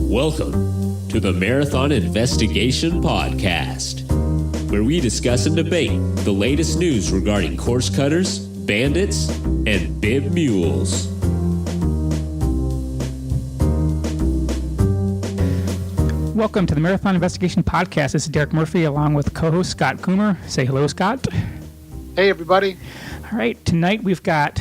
Welcome to the Marathon Investigation Podcast, where we discuss and debate the latest news regarding course cutters, bandits, and bib mules. Welcome to the Marathon Investigation Podcast. This is Derek Murphy along with co-host Scott Coomer. Say hello, Scott. Hey, everybody. All right, tonight we've got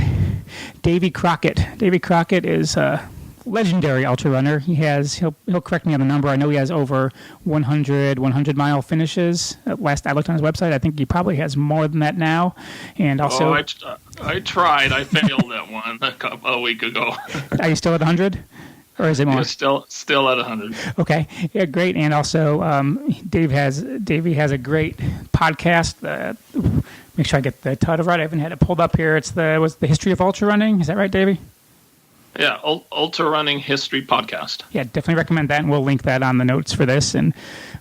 Davy Crockett. Davy Crockett is a legendary ultra runner. He'll correct me on the number. I know he has over 100-mile finishes. Last I looked on his website, I think he probably has more than that now. And also, I tried. I failed that one a week ago. Are you still at 100? Or is it more? Yeah, still at 100. Okay, yeah, great. And also, Davey has a great podcast. Make sure I get the title right. I haven't had it pulled up here. It's the history of ultra running. Is that right, Davey? Yeah, Ultra Running History Podcast. Yeah, definitely recommend that, and we'll link that on the notes for this, and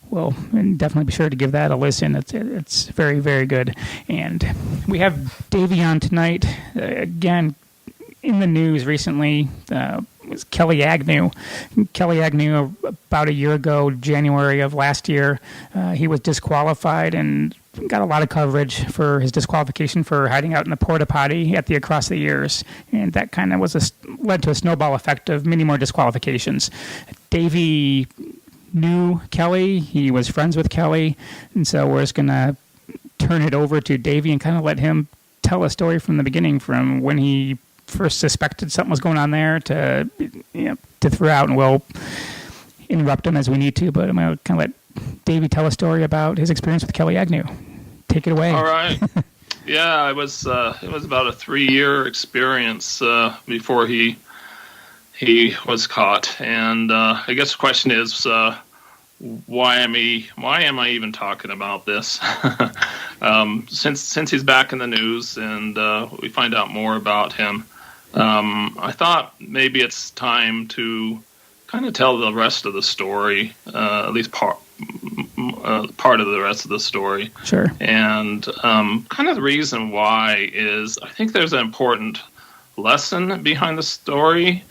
we'll definitely be sure to give that a listen. It's very, very good. And we have Davey on tonight. Again, in the news recently, was Kelly Agnew. Kelly Agnew, about a year ago, January of last year, he was disqualified and got a lot of coverage for his disqualification for hiding out in the porta-potty at the Across the Years. And that kind of led to a snowball effect of many more disqualifications. Davey knew Kelly. He was friends with Kelly. And so we're just going to turn it over to Davey and kind of let him tell a story from the beginning, from when he first suspected something was going on there to throughout, and we'll interrupt him as we need to, but I'm going to kind of let Davey tell a story about his experience with Kelly Agnew. Take it away. All right. Yeah, it was about a 3-year experience before he was caught, and I guess the question is, why am I even talking about this? Since he's back in the news and we find out more about him, I thought maybe it's time to kind of tell the rest of the story, at least part of the rest of the story. Sure. And kind of the reason why is I think there's an important lesson behind the story,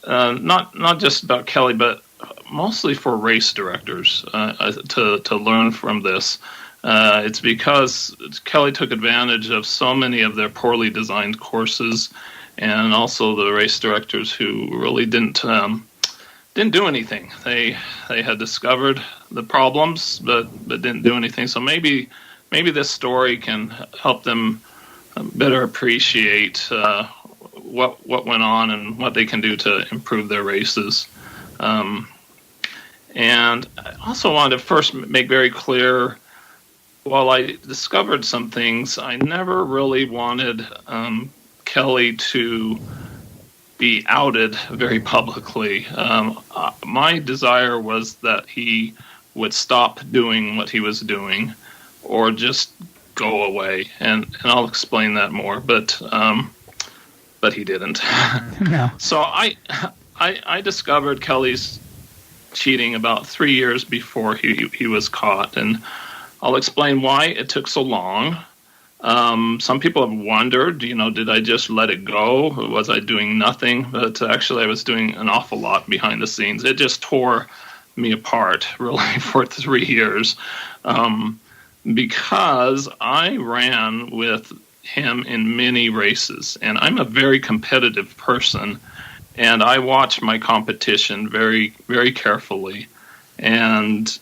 not just about Kelly, but mostly for race directors to learn from this. It's because Kelly took advantage of so many of their poorly designed courses, and also the race directors who really didn't do anything. They had discovered the problems, but didn't do anything. So maybe this story can help them better appreciate what went on and what they can do to improve their races. And I also wanted to first make very clear, while I discovered some things, I never really wanted Kelly to be outed very publicly. My desire was that he would stop doing what he was doing, or just go away, and I'll explain that more. But he didn't. No. So I discovered Kelly's cheating about 3 years before he was caught, and I'll explain why it took so long. Some people have wondered, did I just let it go? Was I doing nothing? But actually I was doing an awful lot behind the scenes. It just tore me apart, really, for 3 years, because I ran with him in many races, and I'm a very competitive person, and I watch my competition very, very carefully. And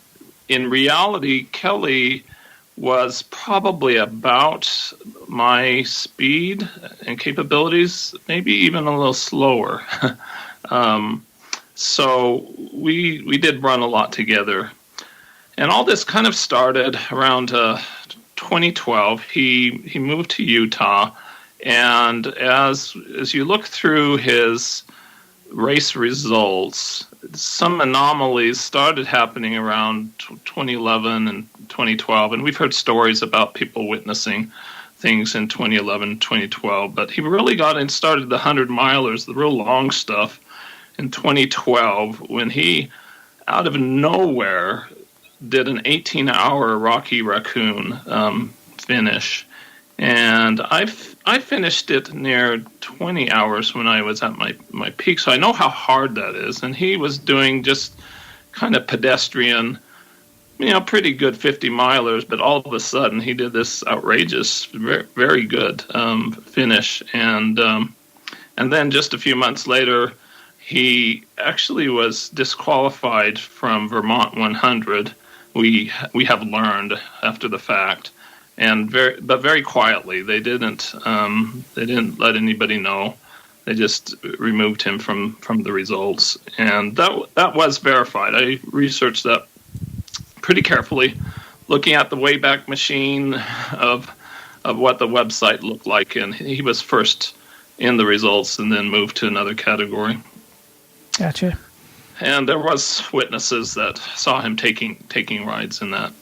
in reality, Kelly was probably about my speed and capabilities, maybe even a little slower. So we did run a lot together. And all this kind of started around 2012. He moved to Utah, and as you look through his race results, some anomalies started happening around 2011 and 2012, and we've heard stories about people witnessing things in 2011, 2012, but he really got and started the 100-milers, the real long stuff, in 2012, when he, out of nowhere, did an 18-hour Rocky Raccoon finish. And I finished it near 20 hours when I was at my peak, so I know how hard that is. And he was doing just kind of pedestrian, pretty good 50-milers, but all of a sudden he did this outrageous, very, very good finish. And then just a few months later, he actually was disqualified from Vermont 100. We have learned after the fact, but very quietly. They didn't let anybody know. They just removed him from the results, and that was verified. I researched that pretty carefully, looking at the Wayback Machine of what the website looked like, and he was first in the results and then moved to another category. Gotcha. And there was witnesses that saw him taking rides in that.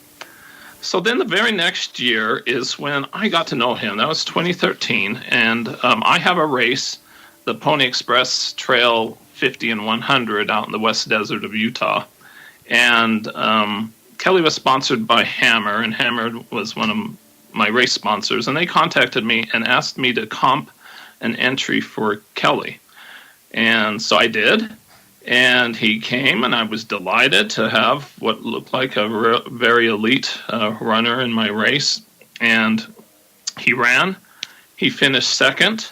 So then the very next year is when I got to know him. That was 2013, and I have a race, the Pony Express Trail 50 and 100 out in the West Desert of Utah. And Kelly was sponsored by Hammer, and Hammer was one of my race sponsors, and they contacted me and asked me to comp an entry for Kelly. And so I did, and he came, and I was delighted to have what looked like a very elite runner in my race. And he ran. He finished second.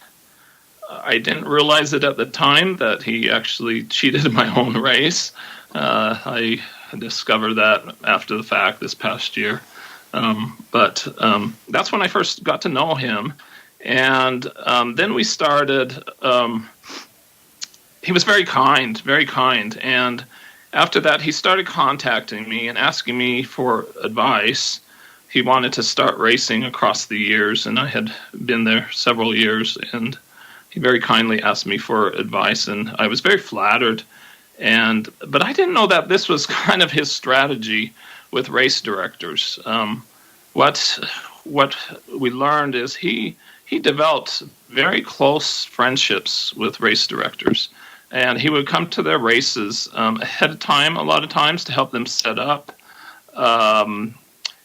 I didn't realize it at the time that he actually cheated in my own race. I discovered that after the fact this past year. But that's when I first got to know him. And then we started... he was very kind. And after that, he started contacting me and asking me for advice. He wanted to start racing across the years, and I had been there several years, and he very kindly asked me for advice, and I was very flattered. But I didn't know that this was kind of his strategy with race directors. What we learned is he developed very close friendships with race directors. And he would come to their races ahead of time, a lot of times, to help them set up.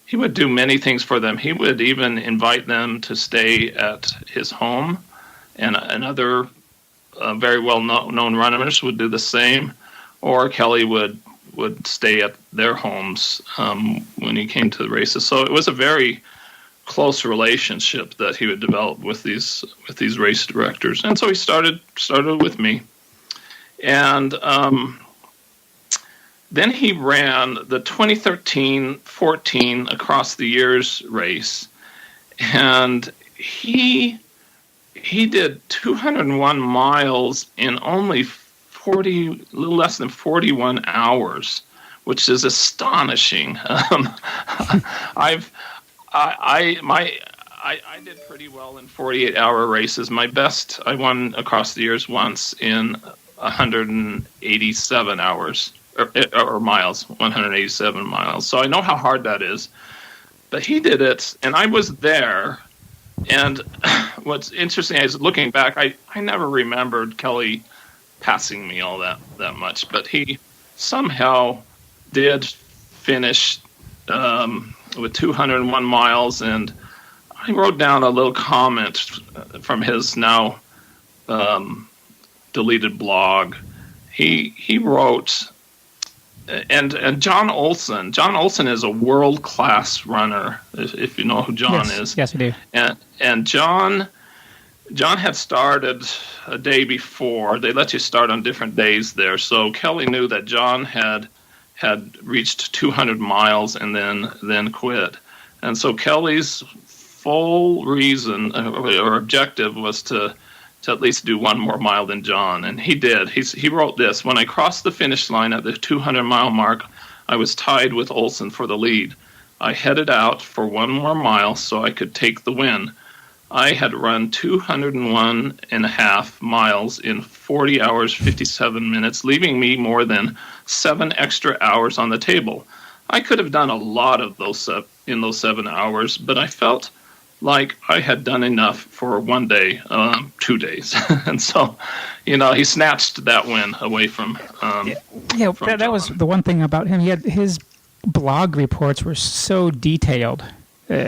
He would do many things for them. He would even invite them to stay at his home, and other very well-known runners would do the same. Or Kelly would stay at their homes when he came to the races. So it was a very close relationship that he would develop with these race directors. And so he started with me. And then he ran the 2013-14 Across the Years race, and he did 201 miles in only a little less than 41 hours, which is astonishing. I did pretty well in 48-hour races. My best, I won Across the Years once in 187 hours or miles, 187 miles. So I know how hard that is. But he did it, and I was there. And what's interesting is, looking back, I never remembered Kelly passing me all that much. But he somehow did finish with 201 miles, and I wrote down a little comment from his now deleted blog. He wrote, and John Olson. John Olson is a world-class runner, if you know who John is. Yes, we do. And John had started a day before. They let you start on different days there. So Kelly knew that John had reached 200 miles and then quit. And so Kelly's full reason or objective was to at least do one more mile than John, and he did. He wrote this: "When I crossed the finish line at the 200-mile mark, I was tied with Olson for the lead. I headed out for one more mile so I could take the win. I had run 201 and a half miles in 40 hours, 57 minutes, leaving me more than 7 extra hours on the table. I could have done a lot of those in those 7 hours, but I felt like I had done enough for one day, 2 days." And so, he snatched that win away from that was the one thing about him. He had his blog reports were so detailed.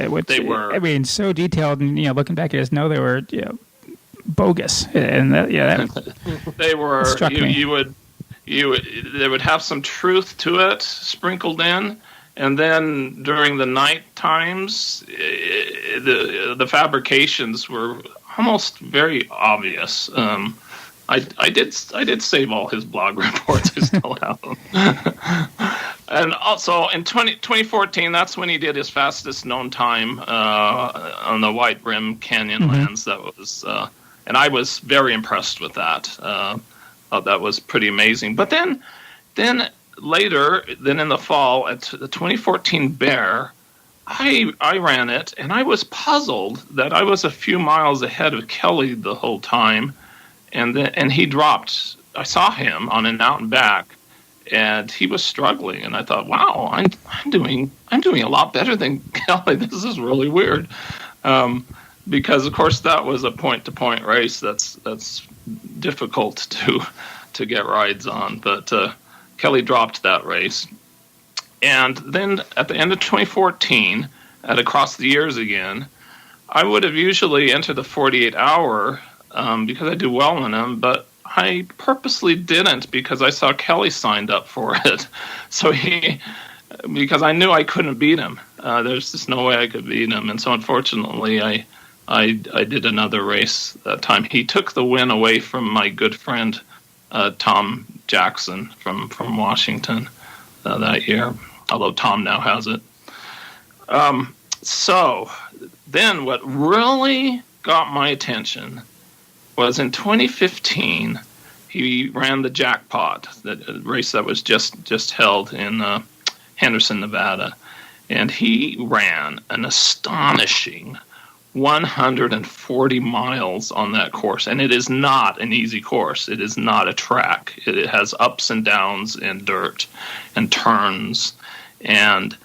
which They were. I mean, so detailed, and looking back, I just know they were bogus, and that They were. struck me. They would have some truth to it sprinkled in, and then during the night times, the fabrications were almost very obvious. I did save all his blog reports. I still have them. And also in 2014, that's when he did his fastest known time on the White Rim Canyon lands. That was, and I was very impressed with that. Thought that was pretty amazing. But then later, in the fall at the 2014 Bear, I ran it, and I was puzzled that I was a few miles ahead of Kelly the whole time. And he dropped. I saw him on an out and back, and he was struggling. And I thought, wow, I'm doing a lot better than Kelly. This is really weird, because of course that was a point to point race. That's difficult to get rides on. But Kelly dropped that race, and then at the end of 2014, at Across the Years again, I would have usually entered the 48-hour. Because I do well in them, but I purposely didn't because I saw Kelly signed up for it. So because I knew I couldn't beat him. There's just no way I could beat him, and so unfortunately, I did another race that time. He took the win away from my good friend Tom Jackson from Washington that year. Although Tom now has it. So then, what really got my attention was in 2015, he ran the Jackpot, the race that was just held in Henderson, Nevada. And he ran an astonishing 140 miles on that course. And it is not an easy course. It is not a track. It has ups and downs and dirt and turns. And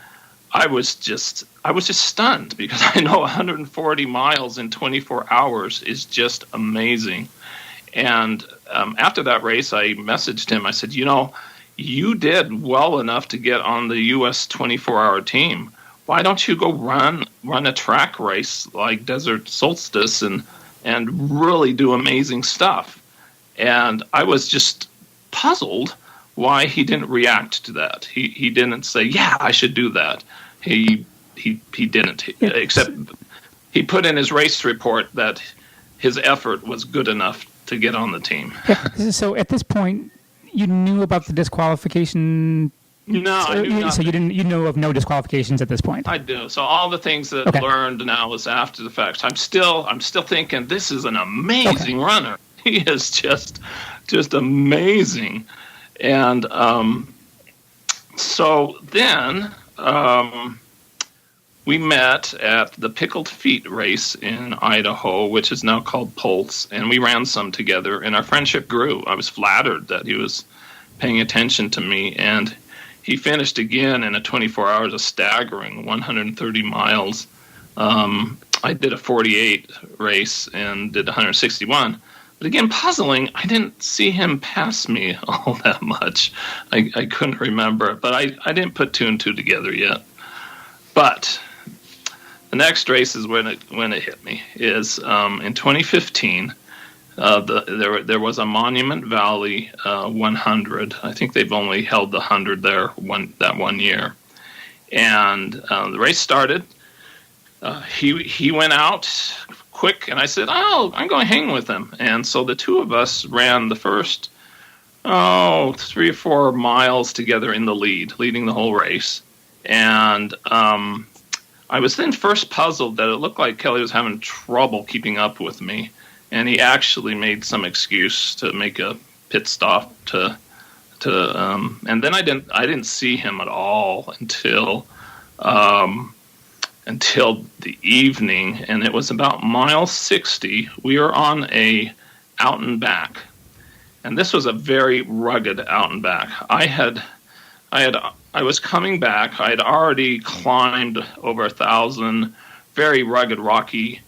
I was just stunned because I know 140 miles in 24 hours is just amazing. And after that race, I messaged him. I said, you did well enough to get on the U.S. 24-hour team. Why don't you go run a track race like Desert Solstice and really do amazing stuff? And I was just puzzled why he didn't react to that. He didn't say, yeah, I should do that. He didn't, except he put in his race report that his effort was good enough to get on the team. Yeah. So at this point, you knew about the disqualification. No, I knew nothing. So you know of no disqualifications at this point. I do. So all the things that I learned now is after the fact. I'm still thinking this is an amazing runner. He is just amazing. And so then we met at the Pickled Feet race in Idaho, which is now called Pulse, and we ran some together, and our friendship grew. I was flattered that he was paying attention to me, and he finished again in a 24 hours, a staggering 130 miles. I did a 48 race and did 161. But again, puzzling, I didn't see him pass me all that much. I couldn't remember it, but I didn't put two and two together yet. But the next race is when it hit me, is in 2015. There was a Monument Valley 100. I think they've only held the 100 there that one year. And the race started. He went out quick, and I said, I'm going to hang with him. And so the two of us ran the first 3 or 4 miles together in the leading the whole race. And I was then first puzzled that it looked like Kelly was having trouble keeping up with me. And he actually made some excuse to make a pit stop and then I didn't see him at all until the evening, and it was about mile 60. We were on a out and back, and this was a very rugged out and back. I was coming back. I had already climbed over 1,000 very rugged, rocky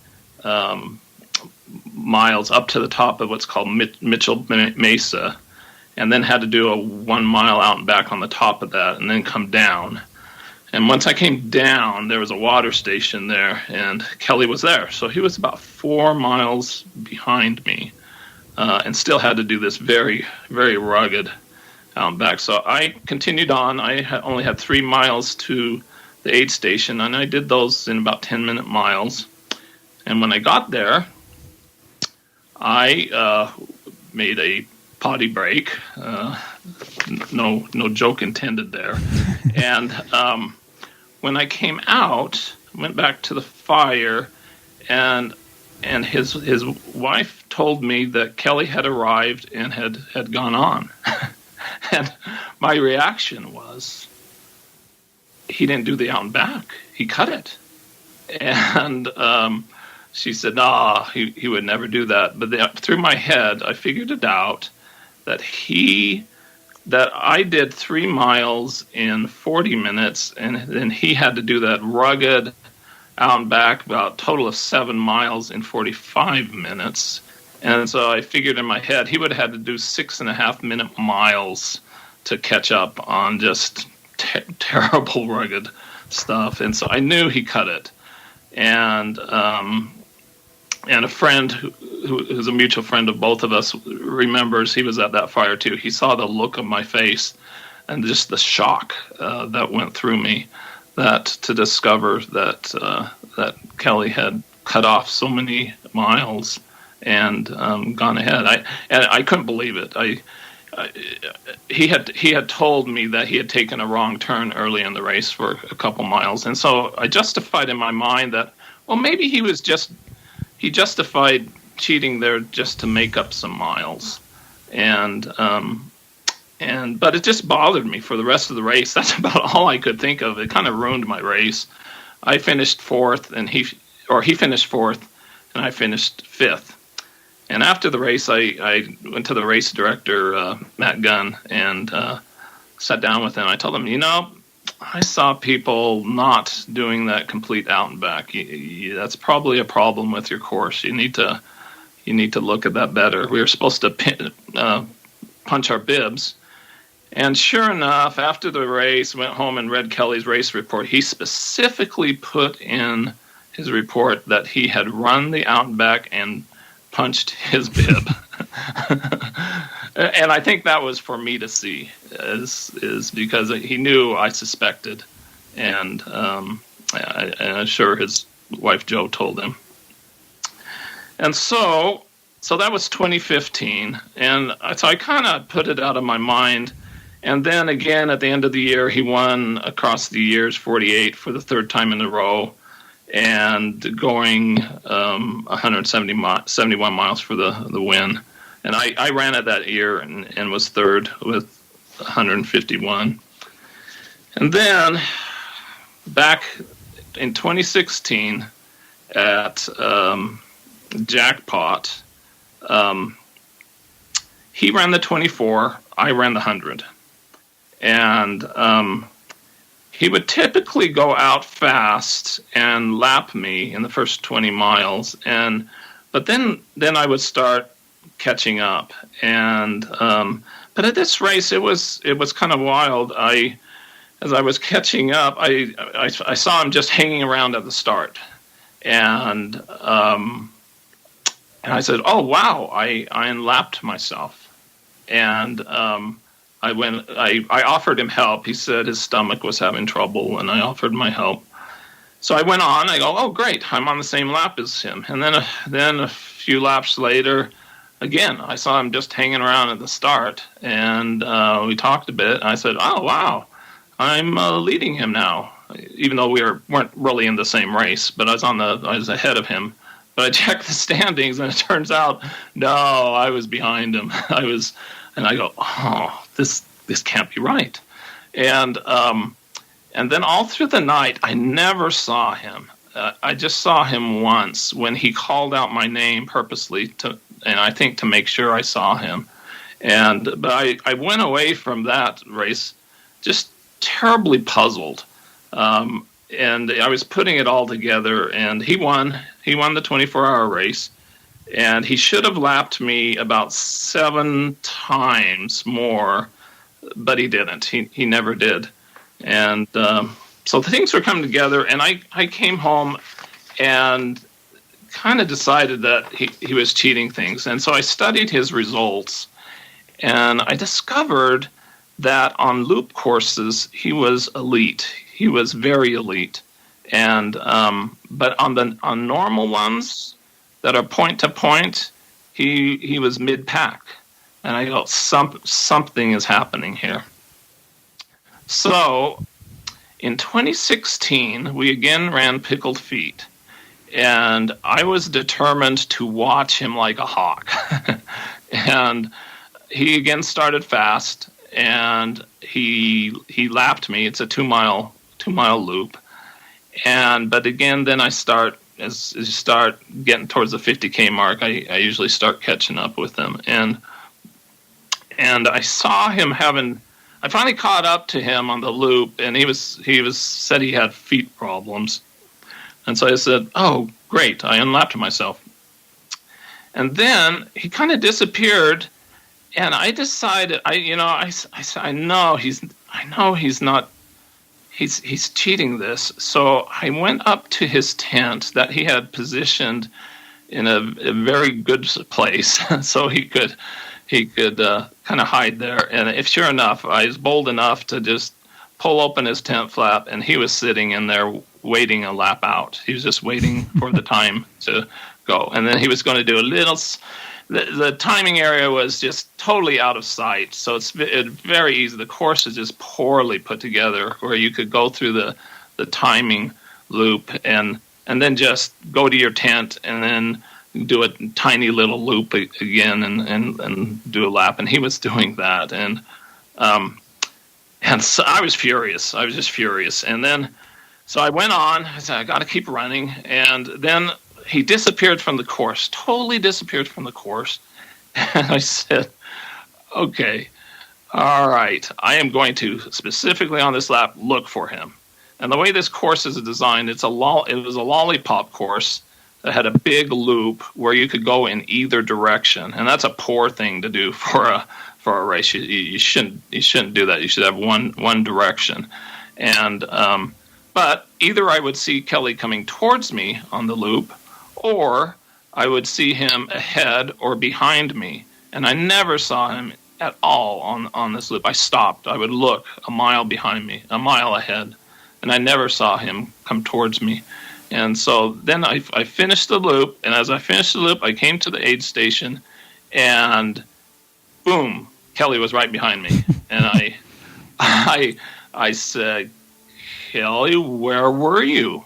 miles up to the top of what's called Mitchell Mesa, and then had to do a 1 mile out and back on the top of that, and then come down. And once I came down, there was a water station there, and Kelly was there. So he was about 4 miles behind me, and still had to do this very, very rugged out back. So I continued on. I only had 3 miles to the aid station, and I did those in about 10-minute miles. And when I got there, I made a potty break. No joke intended there. And when I came out, went back to the fire, and his wife told me that Kelly had arrived and had gone on. And my reaction was, he didn't do the out and back. He cut it. And she said, nah, he would never do that. But through my head, I figured it out that I did 3 miles in 40 minutes, and then he had to do that rugged out and back, about a total of 7 miles in 45 minutes. And so I figured in my head he would have had to do 6.5-minute miles to catch up on just terrible rugged stuff. And so I knew he cut it. And a friend who's a mutual friend of both of us remembers he was at that fire too. He saw the look of my face and just the shock that went through me, that to discover that Kelly had cut off so many miles and gone ahead. I couldn't believe it. He had told me that he had taken a wrong turn early in the race for a couple miles, and so I justified in my mind that, well, maybe he justified cheating there just to make up some miles, but it just bothered me for the rest of the race. That's about all I could think of. It kind of ruined my race. I finished fourth, and he finished fourth, and I finished fifth. And after the race, I went to the race director, Matt Gunn, and sat down with him. I told him, I saw people not doing that complete out and back. That's probably a problem with your course. You need to look at that better. We were supposed to punch our bibs. And sure enough, after the race, went home and read Kelly's race report. He specifically put in his report that he had run the out and back and punched his bib. And I think that was for me to see, is because he knew I suspected, and I'm sure his wife Jo told him. And so that was 2015, and so I kind of put it out of my mind. And then again at the end of the year, he won across the years 48 for the third time in a row, and going 171 miles for the win. And I ran it that year and was third with 151. And then back in 2016 at Jackpot, he ran the 24, I ran the 100. And he would typically go out fast and lap me in the first 20 miles, but then I would start catching up. And but at this race, it was kind of wild. As I was catching up, I saw him just hanging around at the start, and I said, "Oh wow, I unlapped myself," and I offered him help. He said his stomach was having trouble, and I offered my help. So I went on. I go, oh, great, I'm on the same lap as him. And then a few laps later, again, I saw him just hanging around at the start, and we talked a bit. I said, oh, wow, I'm leading him now, even though we weren't really in the same race, but I was ahead of him. But I checked the standings, and it turns out, no, I was behind him. And I go, oh, this can't be right. And then all through the night, I never saw him. I just saw him once when he called out my name purposely and I think to make sure I saw him. But I went away from that race just terribly puzzled. And I was putting it all together, and he won. He won the 24-hour race. And he should have lapped me about 7 times more, but he didn't. He never did. And so things were coming together, and I came home and kind of decided that he was cheating things. And so I studied his results, and I discovered that on loop courses, he was elite. He was very elite. And but on normal ones that are point to point, he was mid-pack. And I go, something is happening here. So in 2016, we again ran Pickled Feet. And I was determined to watch him like a hawk. And he again started fast, and he lapped me. It's a 2-mile loop. But again, then I start, as you start getting towards the 50K mark, I usually start catching up with him. And I saw him I finally caught up to him on the loop, and he said he had feet problems. And so I said, oh, great, I unlapped myself. And then he kind of disappeared, and I decided, I know he's not, he's cheating this. So I went up to his tent that he had positioned in a very good place, so he could kind of hide there. And sure enough, I was bold enough to just pull open his tent flap, and he was sitting in there waiting a lap out. He was just waiting for the time to go. And then he was going to do a little... The timing area was just totally out of sight, so it's very easy. The course is just poorly put together, where you could go through the timing loop and then just go to your tent and then do a tiny little loop again and do a lap. And he was doing that. And so I was furious. I was just furious. And then, so I went on. I said, I got to keep running. And then he disappeared from the course, totally disappeared from the course. And I said, okay, all right, I am going to specifically on this lap look for him. And the way this course is designed, it was a lollipop course that had a big loop where you could go in either direction. And that's a poor thing to do for a race. You shouldn't do that. You should have one direction. And but either I would see Kelly coming towards me on the loop, or I would see him ahead or behind me. And I never saw him at all on this loop. I stopped. I would look a mile behind me, a mile ahead, and I never saw him come towards me. And so then I finished the loop, and as I finished the loop, I came to the aid station, and boom, Kelly was right behind me. And I said, Kelly, where were you?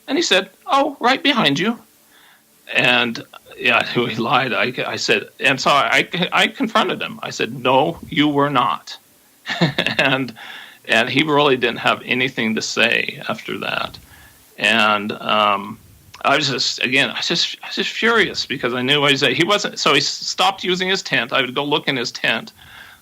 And he said, oh, right behind you. And yeah, he lied. I said, and so I confronted him. I said, no, you were not. and he really didn't have anything to say after that. And I was just furious, because I knew what he said. He wasn't, so he stopped using his tent. I would go look in his tent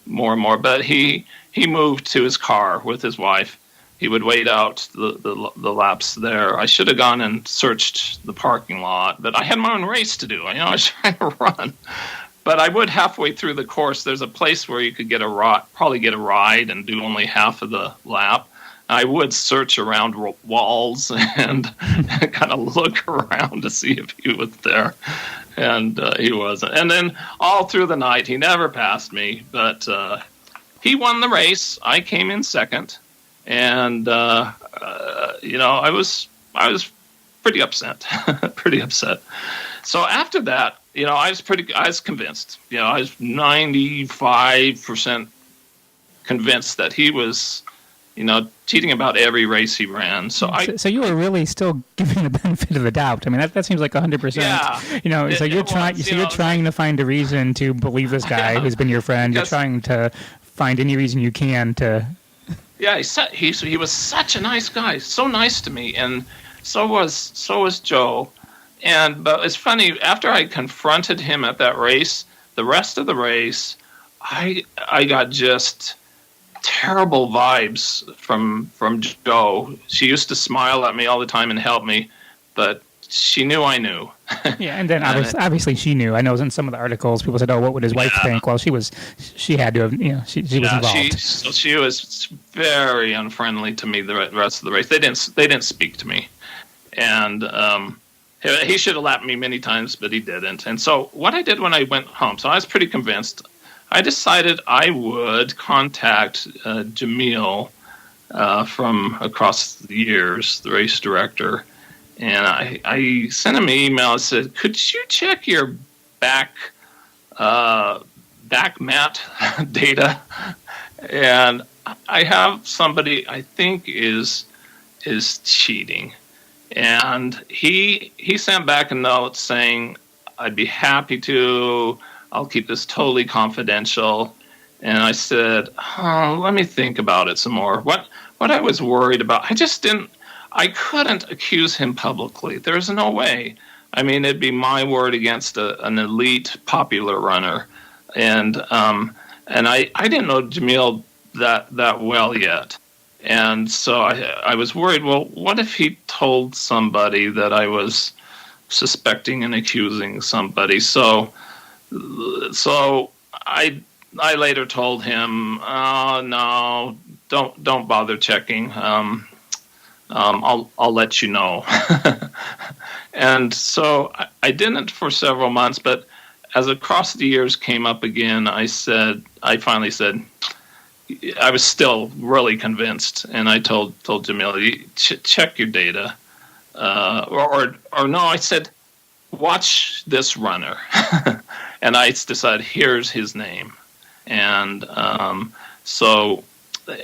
more and more, but he moved to his car with his wife. He would wait out the laps there. I should have gone and searched the parking lot, but I had my own race to do. I was trying to run. But I would, halfway through the course, there's a place where you could probably get a ride and do only half of the lap. I would search around walls and kind of look around to see if he was there. And he wasn't. And then all through the night, he never passed me. But he won the race. I came in second. And, I was pretty upset, So after that, I was convinced, I was 95% convinced that he was, cheating about every race he ran. So you were really still giving the benefit of the doubt. I mean, that seems like 100%. Yeah. So you're trying to find a reason to believe this guy who's been your friend. You're trying to find any reason you can to. Yeah, he was such a nice guy, so nice to me, and so was Joe. But it's funny, after I confronted him at that race, the rest of the race, I got just terrible vibes from Joe. She used to smile at me all the time and help me, but she knew I knew. Yeah, and then obviously she knew. I know in some of the articles people said, "Oh, what would his wife think?" Well, she had to have, she was involved. She was very unfriendly to me the rest of the race. They didn't speak to me, and he should have lapped me many times, but he didn't. And so what I did when I went home, so I was pretty convinced. I decided I would contact Jamil from across the years, the race director, and I sent him an email and said, "Could you check your back mat data?" And I have somebody I think is cheating, and he sent back a note saying, "I'd be happy to. I'll keep this totally confidential." And I said, let me think about it some more. What I was worried about, I couldn't accuse him publicly. There's no way. I mean, it'd be my word against an elite popular runner. And I didn't know Jamil that well yet. And so I was worried, well, what if he told somebody that I was suspecting and accusing somebody? So I later told him, no, don't bother checking. I'll let you know. And so I didn't for several months, but as across the years came up again, I finally said, I was still really convinced, and I told Jamil, check your data, or no, I said, watch this runner, and I decided here's his name, and so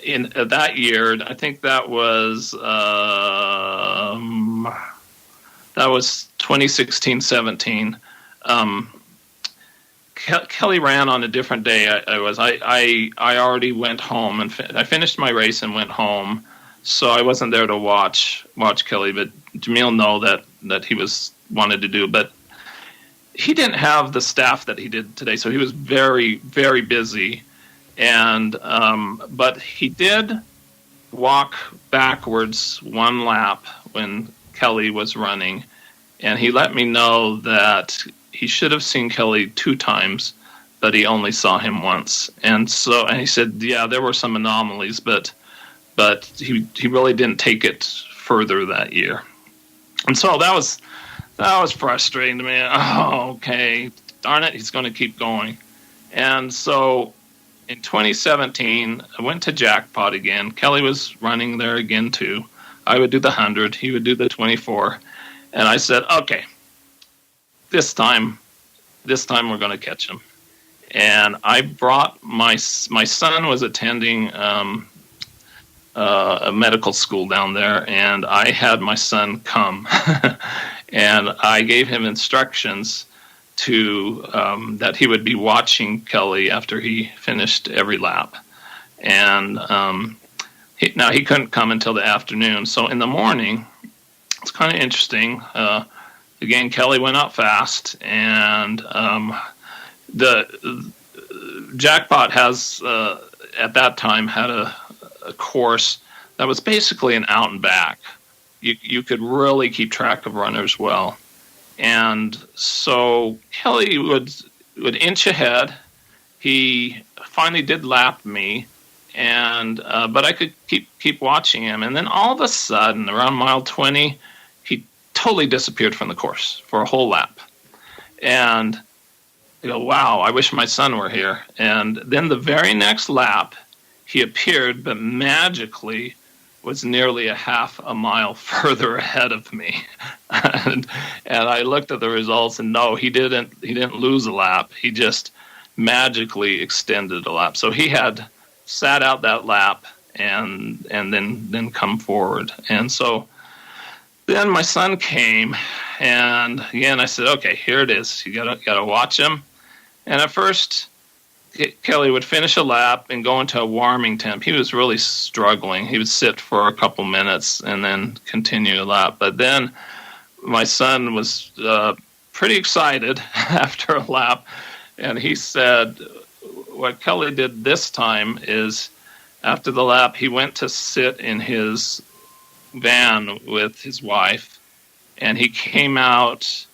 in that year, I think that was 2016-17. Kelly ran on a different day. I already went home and I finished my race and went home, so I wasn't there to watch Kelly. But Jamil know that he wanted to do, but he didn't have the staff that he did today, so he was very, very busy. And but he did walk backwards one lap when Kelly was running, and he let me know that he should have seen Kelly 2 times, but he only saw him once. And he said, yeah, there were some anomalies, but he really didn't take it further that year. And so that was frustrating to me. Oh, okay, darn it, he's going to keep going. And so in 2017, I went to Jackpot again. Kelly was running there again too. I would do the 100, he would do the 24, and I said, okay, this time we're going to catch him. And I brought my son was attending a medical school down there, and I had my son come, and I gave him instructions to that he would be watching Kelly after he finished every lap, and he couldn't come until the afternoon. So in the morning, it's kind of interesting. Again, Kelly went out fast, and the Jackpot has at that time had a course that was basically an out and back. You could really keep track of runners well. And so Kelly would inch ahead. He finally did lap me, and but I could keep watching him. And then all of a sudden, around mile 20, he totally disappeared from the course for a whole lap. And I go, wow, I wish my son were here. And then the very next lap, he appeared, but magically was nearly a half a mile further ahead of me. and I looked at the results, and no, he didn't lose a lap. He just magically extended a lap. So he had sat out that lap and then come forward. And so then my son came, and again I said, okay, here it is. You gotta watch him. And at first, Kelly would finish a lap and go into a warming temp. He was really struggling. He would sit for a couple minutes and then continue a lap. But then my son was pretty excited after a lap, and he said what Kelly did this time is after the lap, he went to sit in his van with his wife, and he came out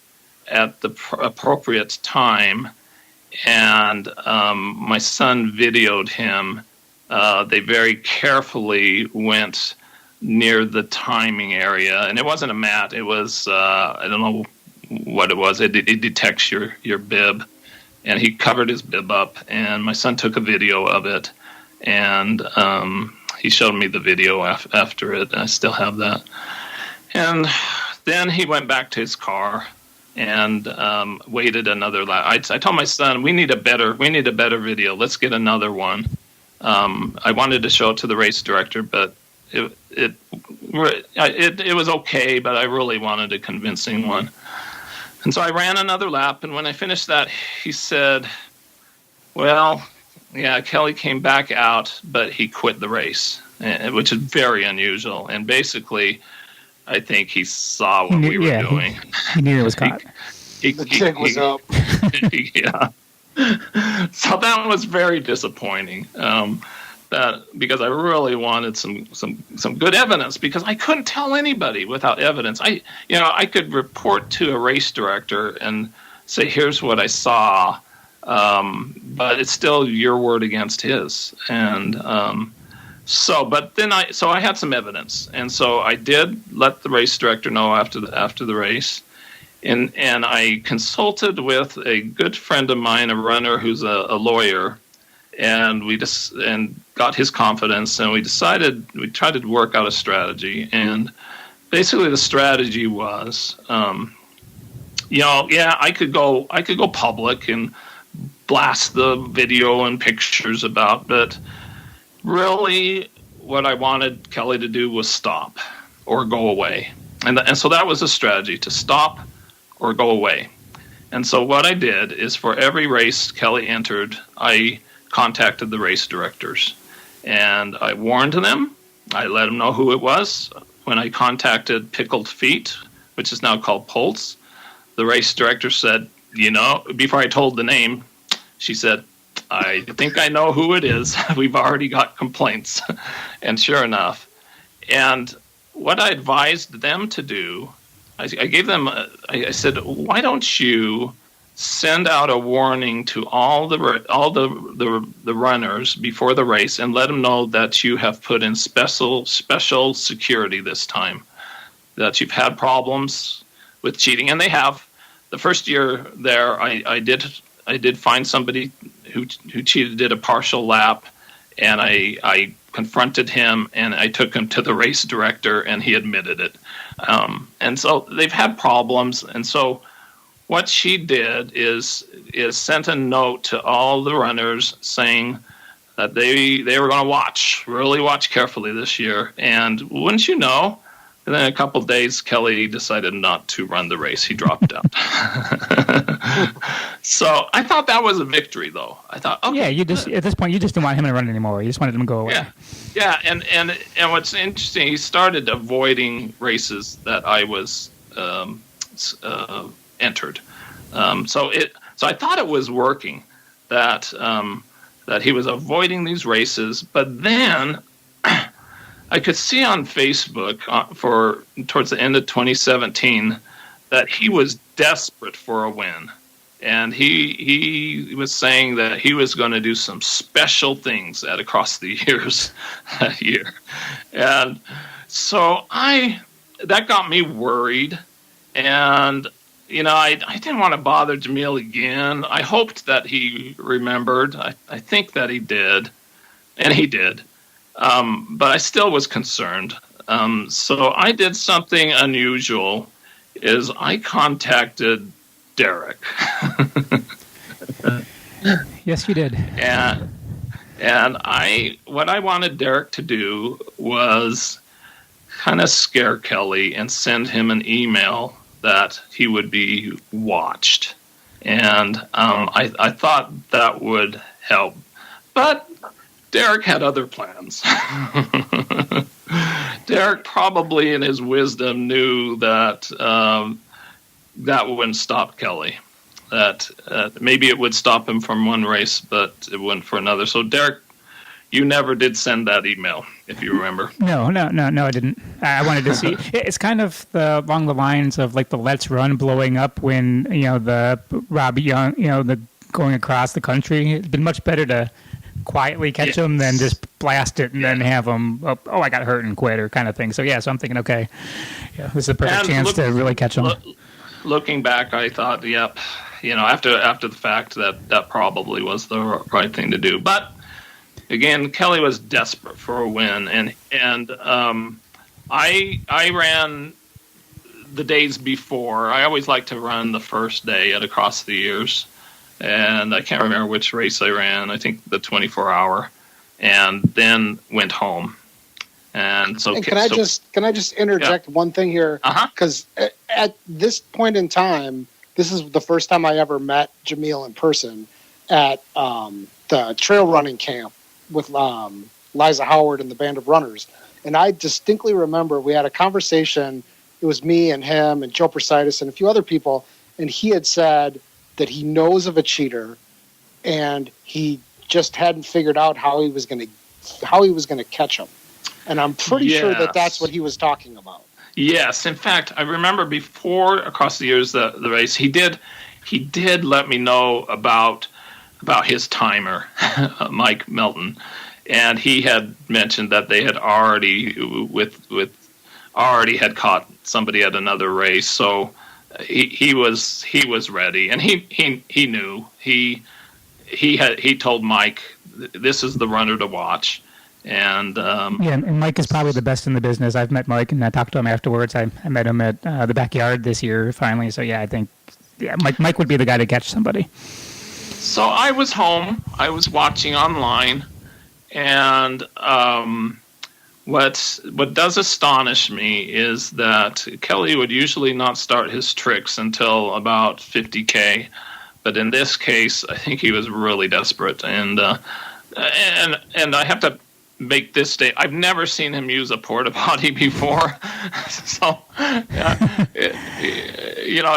at the appropriate time, and my son videoed him. They very carefully went near the timing area, and it wasn't a mat. It was I don't know what it was. It detects your bib, and he covered his bib up. And my son took a video of it, and he showed me the video after it. And I still have that. And then he went back to his car and waited another lap. I told my son, we need a better video. Let's get another one. I wanted to show it to the race director, but it was okay, but I really wanted a convincing one. And so I ran another lap, and when I finished that, he said, well, yeah, Kelly came back out, but he quit the race, which is very unusual. And basically, I think he saw what we were doing. He knew it was caught. The jig was up. Yeah. So that was very disappointing. Because I really wanted some good evidence, because I couldn't tell anybody without evidence. I could report to a race director and say, here's what I saw, but it's still your word against his. And so I had some evidence, and so I did let the race director know after the race. And I consulted with a good friend of mine, a runner who's a lawyer, and we got his confidence, and we tried to work out a strategy. And basically the strategy was, I could go public and blast the video and pictures about, but really what I wanted Kelly to do was stop or go away. And so that was the strategy, to stop or go away. And so what I did is, for every race Kelly entered, I contacted the race directors, and I warned them. I let them know who it was. When I contacted Pickled Feet, which is now called Pulse, the race director said, before I told the name, she said, I think I know who it is. We've already got complaints. And sure enough. And what I advised them to do, I gave them, I said, why don't you send out a warning to all the runners before the race, and let them know that you have put in special security this time, that you've had problems with cheating, and they have. The first year there, I did find somebody who cheated, did a partial lap, and I confronted him, and I took him to the race director, and he admitted it. And so they've had problems, and so what she did is sent a note to all the runners saying that they were going to really watch carefully this year. And wouldn't you know, within a couple of days, Kelly decided not to run the race. He dropped out. So I thought that was a victory, though. I thought, okay, yeah, you just at this point you just didn't want him to run anymore. You just wanted him to go away. Yeah. And what's interesting, he started avoiding races that I was entered. So I thought it was working, that he was avoiding these races. But then I could see on Facebook towards the end of 2017 that he was desperate for a win, and he was saying that he was going to do some special things across the years that year, and so that got me worried. And I didn't want to bother Jamil again. I hoped that he remembered. I think that he did, and he did. But I still was concerned. So I did something unusual. Is I contacted Derek. Yes, you did. And what I wanted Derek to do was kind of scare Kelly and send him an email that he would be watched. And I thought that would help. But Derek had other plans. Derek probably in his wisdom knew that that wouldn't stop Kelly. That maybe it would stop him from one race, but it wouldn't for another. So Derek, you never did send that email. if you remember. No, I didn't. I wanted to see. It's kind of along the lines of like the Let's Run blowing up when the Robbie Young, the going across the country. It'd been much better to quietly catch them than just blast it and then have them. Oh, I got hurt and quit or kind of thing. So I'm thinking, okay, this is a perfect chance to really catch them. Looking back, I thought, yep, after the fact that probably was the right thing to do, but. Again, Kelly was desperate for a win, and I ran the days before. I always like to run the first day at Across the Years, and I can't remember which race I ran. I think the 24-hour, and then went home. And so, can I just interject one thing here? Because at this point in time, this is the first time I ever met Jamil in person at the trail running camp with Liza Howard and the Band of Runners. And I distinctly remember we had a conversation. It was me and him and Joe Presitis and a few other people. And he had said that he knows of a cheater and he just hadn't figured out how he was going to catch him. And I'm pretty sure that that's what he was talking about. Yes. In fact, I remember before Across the Years, the race, he did let me know about his timer, Mike Melton, and he had mentioned that they had already had caught somebody at another race, so he was ready, and he knew he told Mike, this is the runner to watch, and and Mike is probably the best in the business. I've met Mike and I talked to him afterwards. I met him at the backyard this year finally, so I think Mike would be the guy to catch somebody. So I was home. I was watching online, and what does astonish me is that Kelly would usually not start his tricks until about 50K, but in this case, I think he was really desperate, and I have to make this state. I've never seen him use a porta potty before, so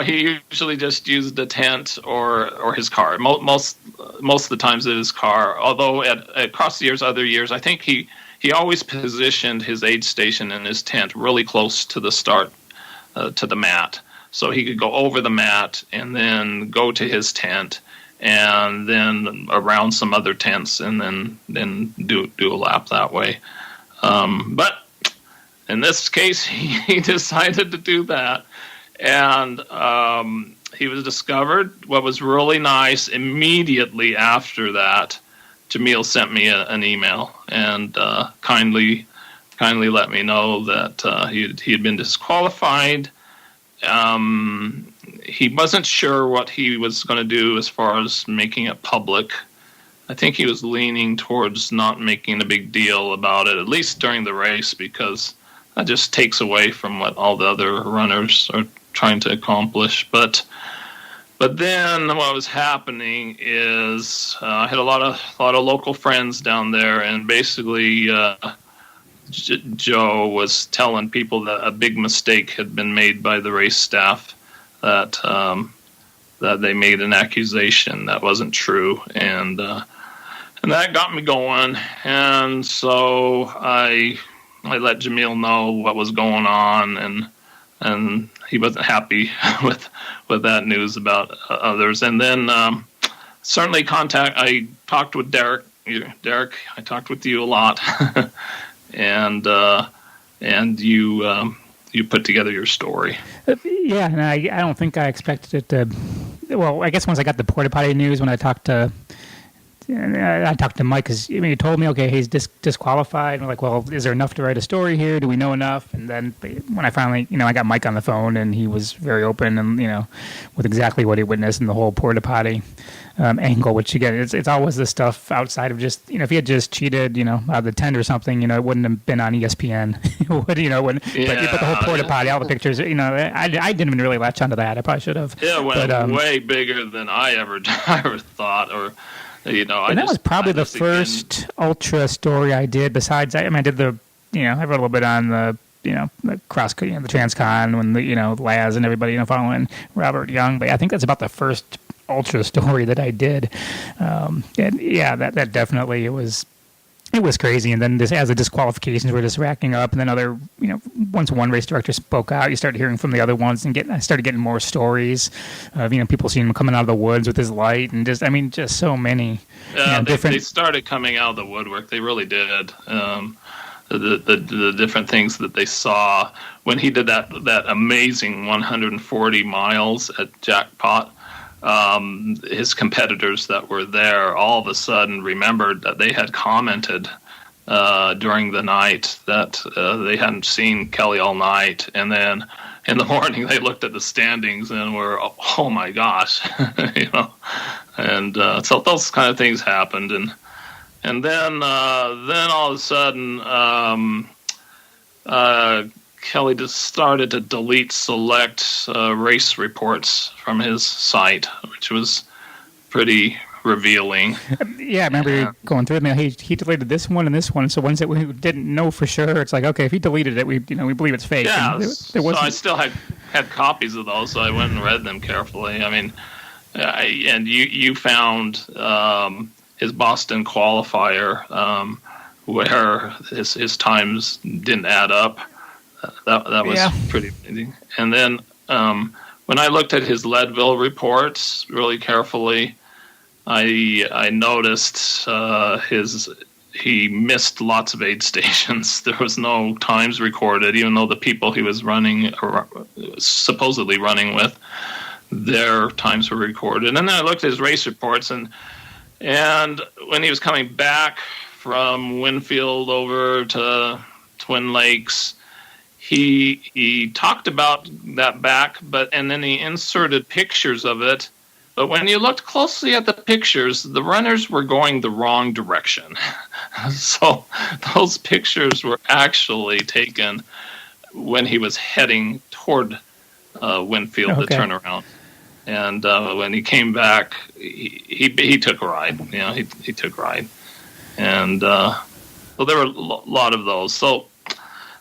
he usually just used a tent or his car. Most of the times it is car. Although across the other years, I think he always positioned his aid station and his tent really close to the start, to the mat, so he could go over the mat and then go to his tent. And then around some other tents, and then do a lap that way. But in this case, he decided to do that, and he was discovered. What was really nice, immediately after that, Jamil sent me an email and kindly let me know that he had been disqualified. He wasn't sure what he was going to do as far as making it public. I think he was leaning towards not making a big deal about it, at least during the race, because that just takes away from what all the other runners are trying to accomplish. But then what was happening is I had a lot of local friends down there, and basically Joe was telling people that a big mistake had been made by the race staff, that they made an accusation that wasn't true, and that got me going. And so I let Jamil know what was going on, and he wasn't happy with that news about others. And then certainly I talked with Derek. Derek, I talked with you a lot. And you put together your story. Yeah, and I don't think I expected it to. Well, I guess once I got the porta potty news, when I talked to Mike, because he told me, okay, he's disqualified. And we're like, well, is there enough to write a story here? Do we know enough? And then when I finally, I got Mike on the phone, and he was very open and with exactly what he witnessed in the whole porta potty angle. Which again, it's always the stuff outside of just if he had just cheated, out of the tent or something, it wouldn't have been on ESPN. But you put the whole porta potty, all the pictures, I didn't even really latch onto that. I probably should have. Yeah, it went way bigger than I ever thought, or. And that was probably the first ultra story I did. Besides, I did the, I wrote a little bit on the, the cross, the Transcon when the, Laz and everybody, following Robert Young. But I think that's about the first ultra story that I did. And yeah, that definitely, it was It was crazy, and then as the disqualifications were just racking up, and then once one race director spoke out, you started hearing from the other ones, and I started getting more stories of people seeing him coming out of the woods with his light, and just so many. Yeah, they started coming out of the woodwork. They really did. The different things that they saw when he did that amazing 140 miles at Jackpot. His competitors that were there all of a sudden remembered that they had commented during the night that they hadn't seen Kelly all night, and then in the morning they looked at the standings and were, oh my gosh, and so those kind of things happened, and then all of a sudden Kelly just started to delete select race reports from his site, which was pretty revealing. Yeah, I remember going through it. He deleted this one and this one. So ones that we didn't know for sure, it's like, okay, if he deleted it, we believe it's fake. Yeah, so I still had copies of those, so I went and read them carefully. I mean, and you found his Boston qualifier where his times didn't add up. That was pretty amazing. And then when I looked at his Leadville reports really carefully, I noticed he missed lots of aid stations. There was no times recorded, even though the people he was supposedly running with, their times were recorded. And then I looked at his race reports, and when he was coming back from Winfield over to Twin Lakes, he talked about that back, and then he inserted pictures of it. But when you looked closely at the pictures, the runners were going the wrong direction. So those pictures were actually taken when he was heading toward Winfield, the turnaround. And when he came back, he took a ride. He took a ride. And so there were a lot of those. So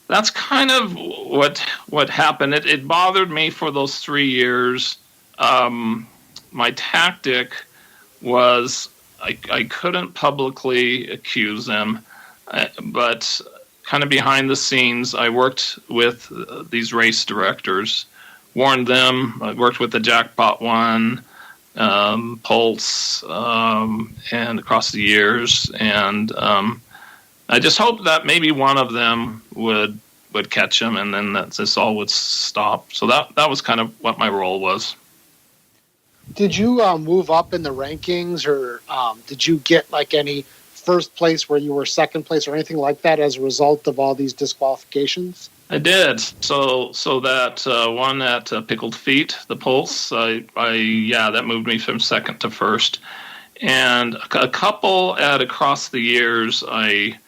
that's kind of what happened. It bothered me for those 3 years. My tactic was I couldn't publicly accuse them, but kind of behind the scenes, I worked with these race directors, warned them. I worked with the Jackpot one, Pulse, and across the years, and I just hoped that maybe one of them would catch him, and then this all would stop. So that was kind of what my role was. Did you move up in the rankings, or did you get any first place where you were second place or anything like that as a result of all these disqualifications? I did. So that one at Pickled Feet, the Pulse, that moved me from second to first. And a couple at Across the Years, I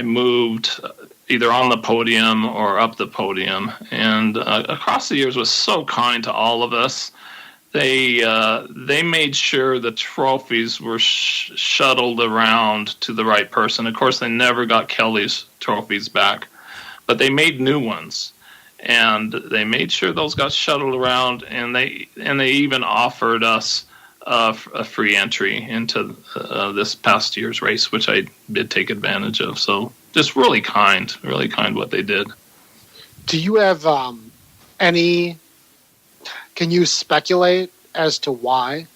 moved either on the podium or up the podium. And Across the Years was so kind to all of us. They made sure the trophies were shuttled around to the right person. Of course, they never got Kelly's trophies back, but they made new ones, and they made sure those got shuttled around. And they even offered us a free entry into this past year's race, which I did take advantage of. So just really kind what they did. Do you have any? Can you speculate as to why?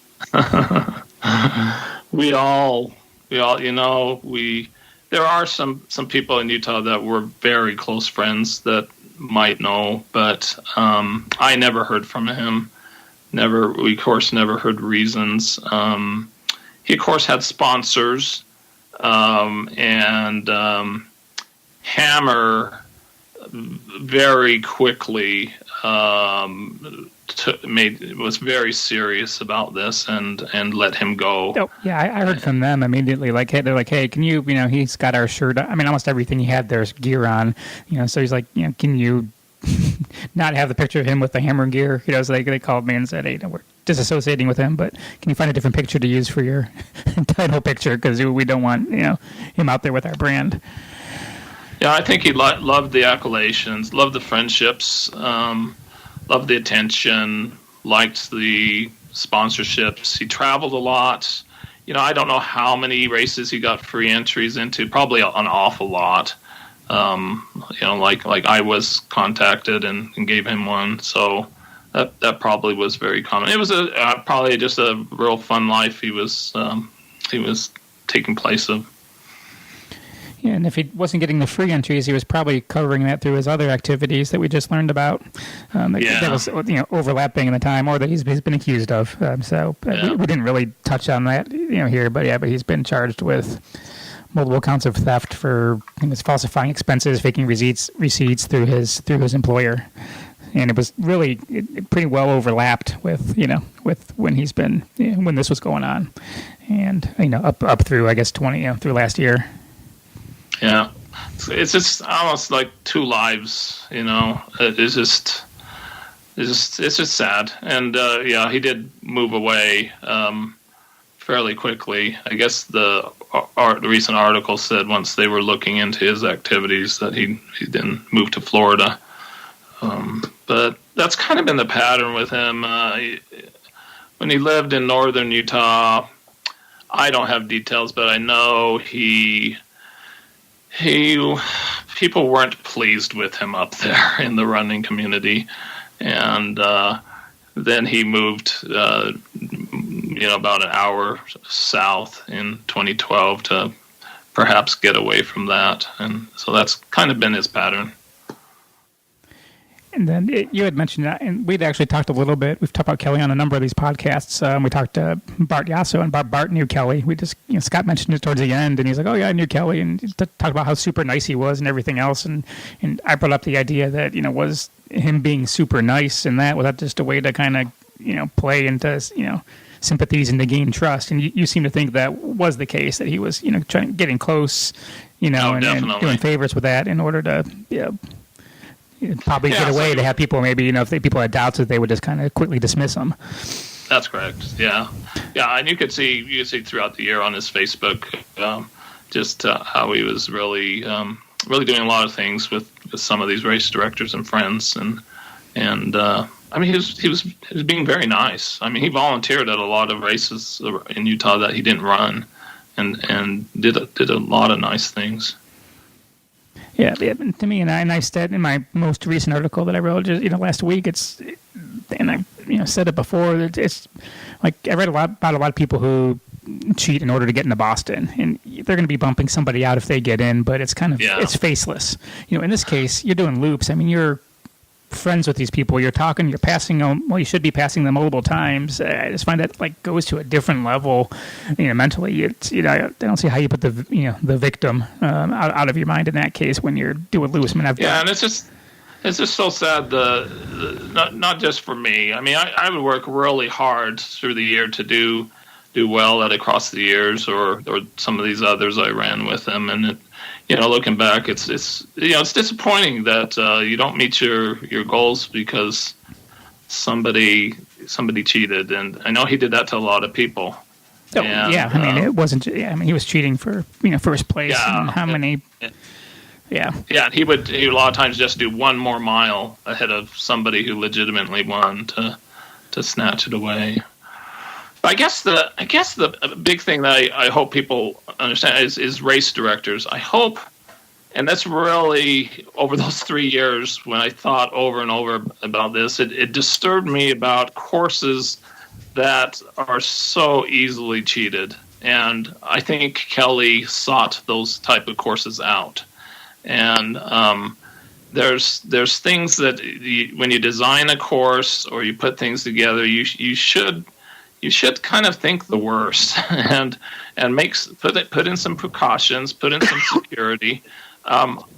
We all, there are some people in Utah that were very close friends that might know, but I never heard from him. We of course never heard reasons. He of course had sponsors, and Hammer very quickly was very serious about this and let him go. Oh, yeah, I heard from them immediately. They're like, hey, can you, he's got our shirt. I mean, almost everything he had there's gear on. So he's like, can you not have the picture of him with the Hammer gear? So they called me and said, hey, we're disassociating with him, but can you find a different picture to use for your title picture, because we don't want him out there with our brand. Yeah, I think he loved the accolations, loved the friendships, loved the attention, liked the sponsorships. He traveled a lot. I don't know how many races he got free entries into. Probably an awful lot. Like I was contacted and gave him one. So that probably was very common. It was probably just a real fun life he was taking place of. Yeah, and if he wasn't getting the free entries, he was probably covering that through his other activities that we just learned about. That was overlapping in the time, or that he's been accused of. We didn't really touch on that here, but he's been charged with multiple counts of theft for falsifying expenses, faking receipts through his employer, and it was really pretty well overlapped with when he's been when this was going on, and up through I guess 20 through last year. Yeah, it's just almost like two lives, It's just sad, and he did move away fairly quickly. I guess the recent article said once they were looking into his activities that he then moved to Florida. But that's kind of been the pattern with him. When he lived in northern Utah, I don't have details, but I know people weren't pleased with him up there in the running community, and then he moved, about an hour south in 2012 to perhaps get away from that, and so that's kind of been his pattern. And then you had mentioned that, and we'd actually talked a little bit. We've talked about Kelly on a number of these podcasts. We talked to Bart Yasso, and Bart knew Kelly. We just, Scott mentioned it towards the end, and he's like, "Oh yeah, I knew Kelly," and talked about how super nice he was and everything else. And I brought up the idea that was him being super nice, and was that just a way to kind of play into sympathies and to gain trust. And you seem to think that was the case, that he was getting close, and doing favors with that in order to probably get away to have people maybe if people had doubts that they would just kind of quickly dismiss them. That's correct. Yeah, and you could see throughout the year on his Facebook just how he was really doing a lot of things with some of these race directors and friends, and I mean he was being very nice. I mean he volunteered at a lot of races in Utah that he didn't run, and did a lot of nice things. Yeah, to me, and I said in my most recent article that I wrote just last week, and I said it before. It's like I read about a lot of people who cheat in order to get into Boston, and they're going to be bumping somebody out if they get in, but it's kind of it's faceless. In this case, you're doing loops. I mean, you're friends with these people. You're talking. You're passing them. Well, you should be passing them multiple times. I just find that goes to a different level. Mentally, it's I don't see how you put the the victim out of your mind in that case when you're doing loose. I mean, and it's just so sad. Not just for me. I mean, I would work really hard through the year to do well at Across the Years or some of these others I ran with them, and looking back, it's disappointing that you don't meet your goals because somebody cheated, and I know he did that to a lot of people. Oh, and, I mean, it wasn't. Yeah, I mean, he was cheating for first place. And how many? Yeah. He would a lot of times just do one more mile ahead of somebody who legitimately won to snatch it away. I guess the big thing that I hope people understand is race directors. I hope, and that's really over those 3 years when I thought over and over about this, it disturbed me about courses that are so easily cheated. And I think Kelly sought those type of courses out. And there's things that when you design a course or you put things together, you should kind of think the worst and put in some precautions, put in some security.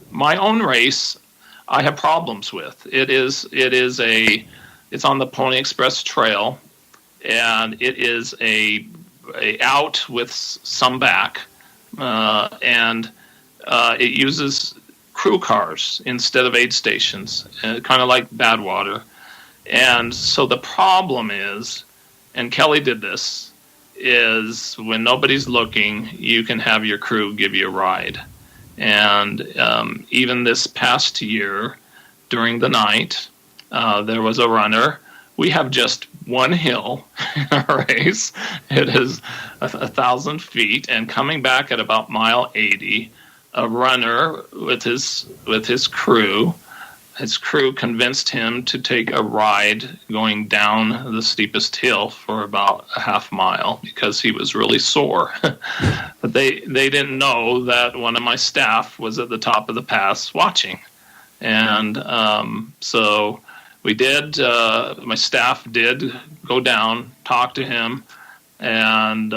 My own race, I have problems with. It's on the Pony Express Trail, and it is a out with some back, and it uses crew cars instead of aid stations, kind of like Badwater. And so the problem is, and Kelly did this, is when nobody's looking, you can have your crew give you a ride. And even this past year, during the night, there was a runner. We have just one hill in a race. It is 1,000 feet, and coming back at about mile 80, a runner with his crew. His crew convinced him to take a ride going down the steepest hill for about a half mile because he was really sore. But they didn't know that one of my staff was at the top of the pass watching. And so we did, my staff did go down, talk to him, and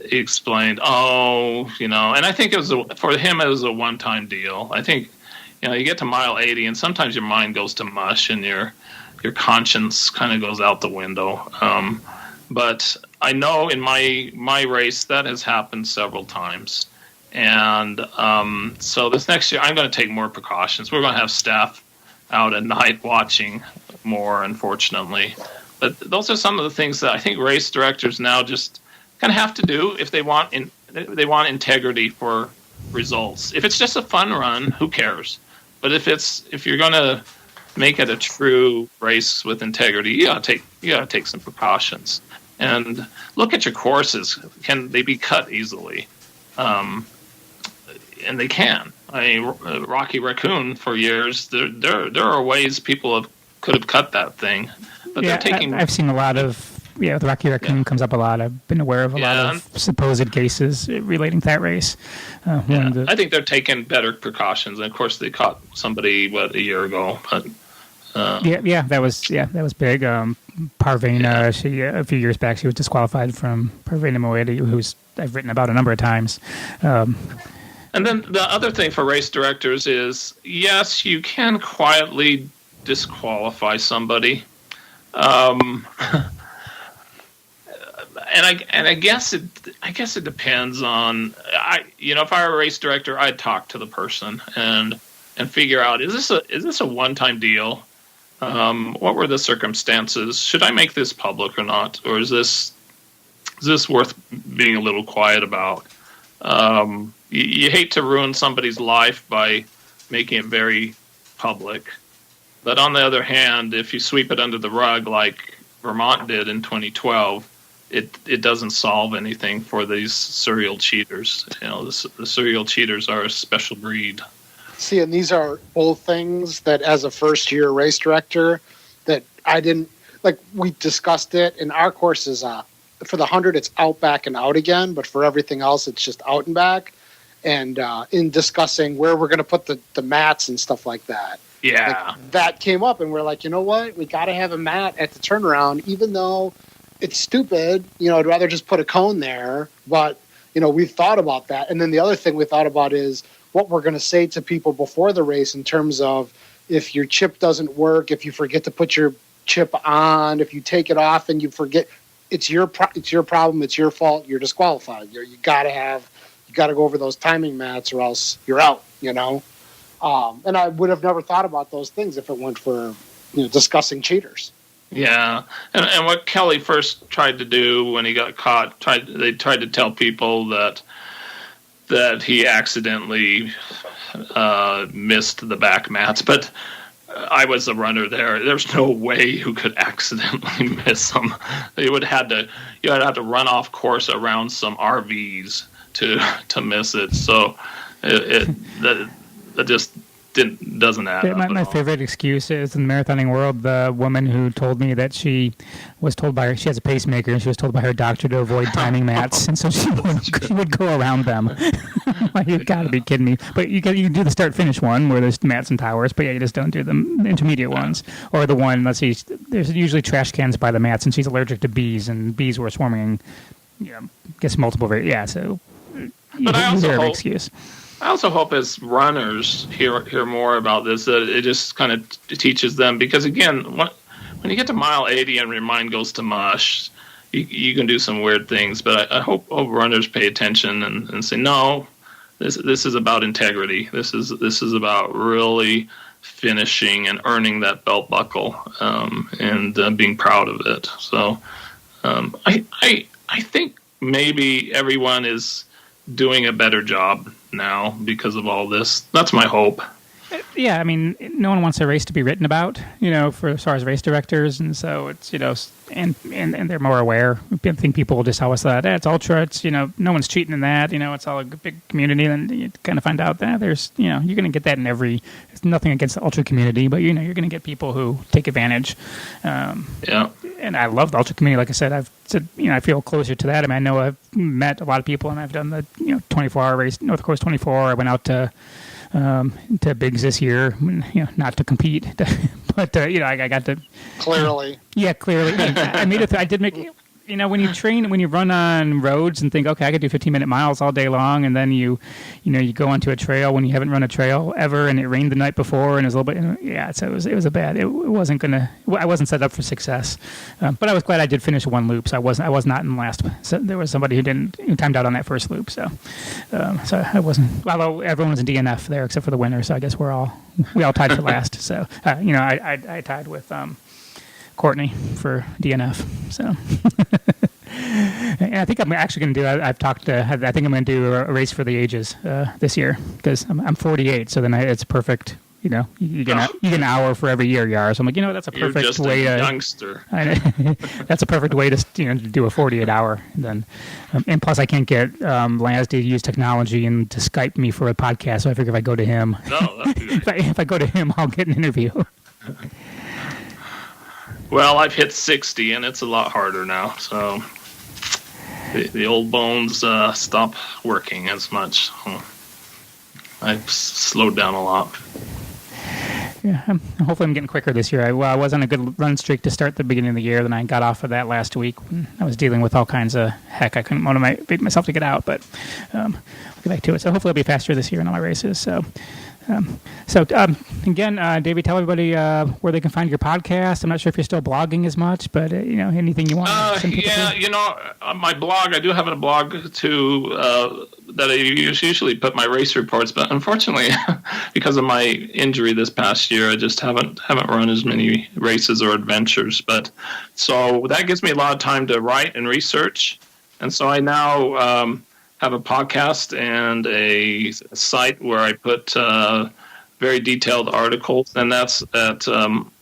he explained, and I think for him it was a one-time deal. I think, you get to mile 80, and sometimes your mind goes to mush, and your conscience kind of goes out the window. But I know in my race that has happened several times, and so this next year I'm going to take more precautions. We're going to have staff out at night watching more, unfortunately. But those are some of the things that I think race directors now just kind of have to do if they want integrity for results. If it's just a fun run, who cares? But if you're going to make it a true race with integrity, you got to take some precautions and look at your courses. Can they be cut easily? And they can. I mean, Rocky Raccoon for years. There are ways people could have cut that thing, but they're taking. I've seen a lot of. The Rocky Raccoon comes up a lot. I've been aware of a lot of supposed cases relating to that race. I think they're taking better precautions. And of course, they caught somebody a year ago. But that was big. Parvena, she a few years back, she was disqualified from Parvena Moedi, who's I've written about a number of times. And then the other thing for race directors is, yes, you can quietly disqualify somebody. And I guess it depends on if I were a race director, I'd talk to the person and figure out, is this a one-time deal? What were the circumstances? Should I make this public or not? Or is this worth being a little quiet about? You hate to ruin somebody's life by making it very public. But on the other hand, if you sweep it under the rug like Vermont did in 2012, it doesn't solve anything for these serial cheaters. The serial cheaters are a special breed. See, and these are both things that as a first-year race director that I didn't, we discussed it in our courses. For the 100, it's out, back, and out again, but for everything else, it's just out and back. And in discussing where we're going to put the mats and stuff like that. Yeah. That came up, and we're like, you know what? We got to have a mat at the turnaround, even though it's stupid. I'd rather just put a cone there. But, we thought about that. And then the other thing we thought about is what we're going to say to people before the race in terms of if your chip doesn't work, if you forget to put your chip on, if you take it off and you forget, it's your problem, it's your fault, you're disqualified. You got to go over those timing mats or else you're out, And I would have never thought about those things if it weren't for discussing cheaters. Yeah, and what Kelly first tried to do when he got caught, they tried to tell people that he accidentally missed the back mats, but I was the runner there. There's no way you could accidentally miss them. You would have to run off course around some RVs to miss it. So that just doesn't add up. My favorite excuse is in the marathoning world, the woman who told me that she was told she has a pacemaker, and she was told by her doctor to avoid timing mats, and so she would go around them. You've got to be kidding me. But you can do the start-finish one where there's mats and towers, but you just don't do the intermediate ones. Or the one, let's see, there's usually trash cans by the mats, and she's allergic to bees, and bees were swarming, gets multiple, so but I also hope as runners hear more about this, that it just kind of teaches them. Because, again, when you get to mile 80 and your mind goes to mush, you can do some weird things. But I hope runners pay attention and say, no, this is about integrity. This is about really finishing and earning that belt buckle and being proud of it. So I think maybe everyone is doing a better job now because of all this. That's my hope. Yeah, I mean, no one wants a race to be written about, for as far as race directors, and so it's, and they're more aware. I think people just always thought, it's ultra, it's, no one's cheating in that, it's all a big community, and you kind of find out that there's, you're going to get that in it's nothing against the ultra community, but, you're going to get people who take advantage. Yeah. And I love the ultra community. Like I said, I feel closer to that. I mean, I know I've met a lot of people, and I've done the, 24-hour race, North Coast 24. I went out to Biggs this year, not to compete, but I got to clearly. Yeah, clearly. I made it. I did make. When you run on roads and think, okay, I could do 15-minute miles all day long, and then you go onto a trail when you haven't run a trail ever, and it rained the night before, and it was a little bit, so it was a bad. It wasn't I wasn't set up for success, but I was glad I did finish one loop. So I was not in last. So there was somebody who timed out on that first loop. So I wasn't. Although everyone was in DNF there except for the winner, so I guess we all tied for last. So I tied with Courtney for DNF. So, and I think I'm actually going to do. I've talked to. I think I'm going to do a race for the ages this year because I'm 48. So then it's perfect. You get an hour for every year you are. So I'm like, that's a perfect You're just way. A youngster. That's a perfect way to do a 48 hour. Then, and plus I can't get Laz to use technology and to Skype me for a podcast. So I figure if I go to him, if I go to him, I'll get an interview. Well, I've hit 60, and it's a lot harder now. So the old bones stop working as much. I've slowed down a lot. Yeah, hopefully I'm getting quicker this year. I was on a good run streak to start the beginning of the year. Then I got off of that last week when I was dealing with all kinds of heck. I couldn't motivate myself to get out, but I'll get back to it. So hopefully I'll be faster this year in all my races. So again, Davey, tell everybody where they can find your podcast. I'm not sure if you're still blogging as much, but anything you want. My blog. I do have a blog too that I usually put my race reports, but unfortunately, because of my injury this past year, I just haven't run as many races or adventures. But so that gives me a lot of time to write and research, and so I now have a podcast and a site where I put very detailed articles, and that's at